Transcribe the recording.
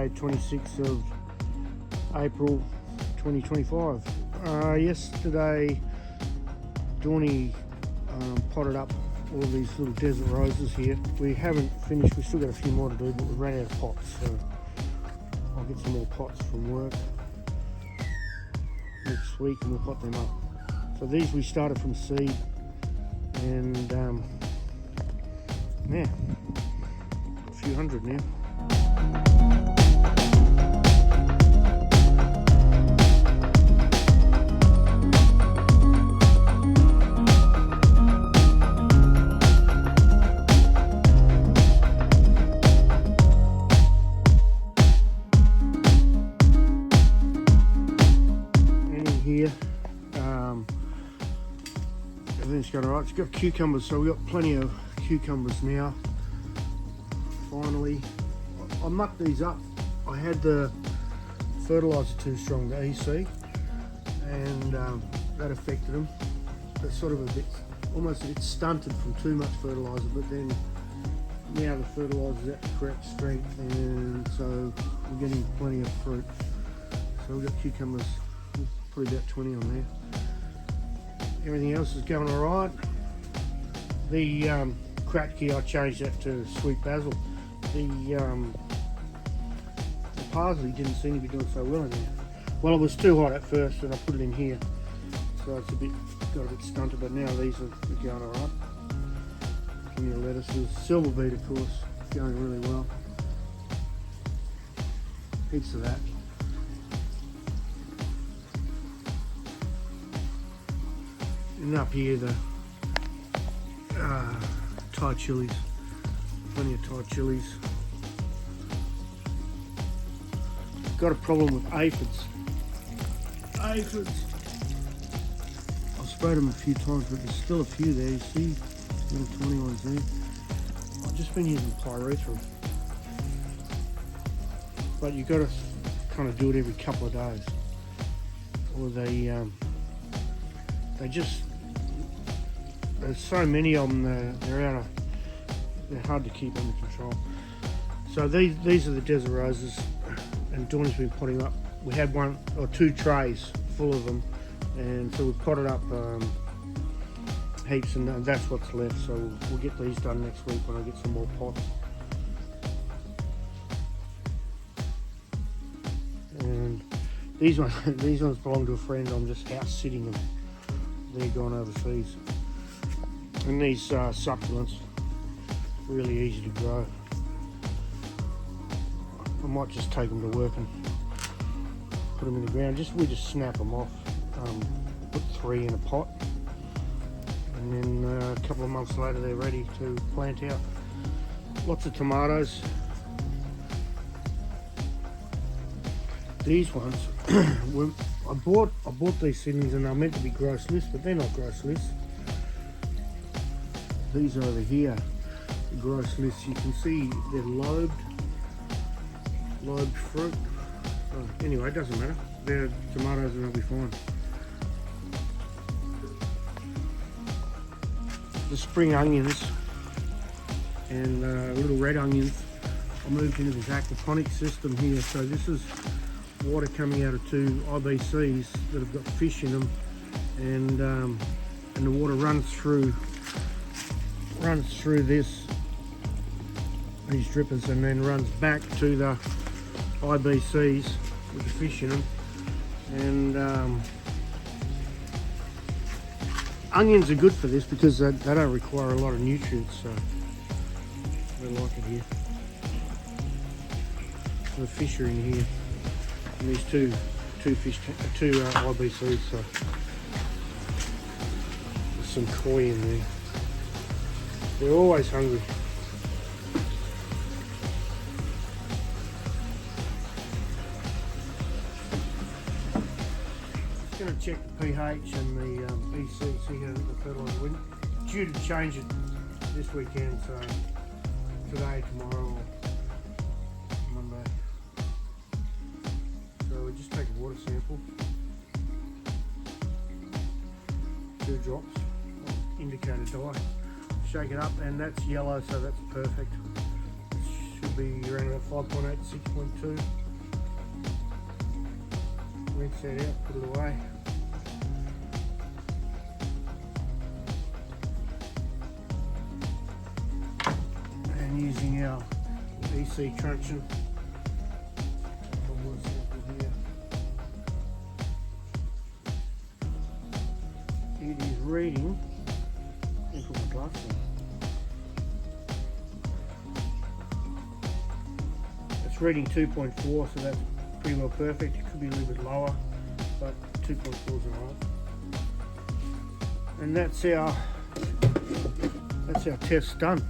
Friday 26th of April 2025. Yesterday Dawny potted up all these little desert roses here. We haven't finished, we've still got a few more to do, but we ran out of pots, so I'll get some more pots from work next week and we'll pot them up. So these we started from seed, and yeah, a few hundred now. Here, everything's going alright. It's got cucumbers, so we've got plenty of cucumbers now. Finally, I mucked these up. I had the fertiliser too strong, the EC, and that affected them. They're sort of almost a bit stunted from too much fertiliser, but then now the fertiliser's at the correct strength, and so we're getting plenty of fruit. So we've got cucumbers. Probably about 20 on there. Everything else is going alright. The Kratky, I changed that to sweet basil. The parsley didn't seem to be doing so well in there. Well, it was too hot at first and I put it in here, so it's got a bit stunted, but now these are going alright. Plenty of lettuces. Silver beet, of course, going really well. Heaps of that. And up here the Thai chilies, plenty of Thai chilies. Got a problem with aphids. Aphids. I've sprayed them a few times, but there's still a few there. You see, little tiny ones there. I've just been using pyrethrum, but you've got to kind of do it every couple of days, or they just. There's so many of them, they're hard to keep under control. So these are the desert roses, and Dawn's been potting up. We had 1 or 2 trays full of them, and so we potted up heaps, and that's what's left. So we'll get these done next week when I get some more pots. And these ones belong to a friend. I'm just house sitting them. They're gone overseas. And these succulents, really easy to grow. I might just take them to work and put them in the ground. We just snap them off. Put 3 in a pot, and then a couple of months later they're ready to plant out. Lots of tomatoes. These ones, I bought these seedlings, and they're meant to be grossless, but they're not grossless. These over here, the grossless, you can see they're lobed fruit. So anyway, it doesn't matter. They're tomatoes and they'll be fine. The spring onions and little red onions, I moved into this aquaponic system here. So this is water coming out of 2 IBCs that have got fish in them, and the water runs through these drippers and then runs back to the IBCs with the fish in them. And onions are good for this because they don't require a lot of nutrients, so I like it here. The fish are in here, and these two IBCs, so there's some koi in there. They're always hungry. Just going to check the pH and the EC, see how the fertiliser went. Due to change it this weekend, so today, tomorrow, or Monday. So we just take a water sample, 2 drops, indicator dye. Shake it up, and that's yellow, so that's perfect. should be around about 5.8 to 6.2. Rinse that out, put it away. And using our EC truncheon, it is reading. Let me put my gloves on. It's reading 2.4, so that's pretty well perfect. It could be a little bit lower, but 2.4 is alright. And that's our test done.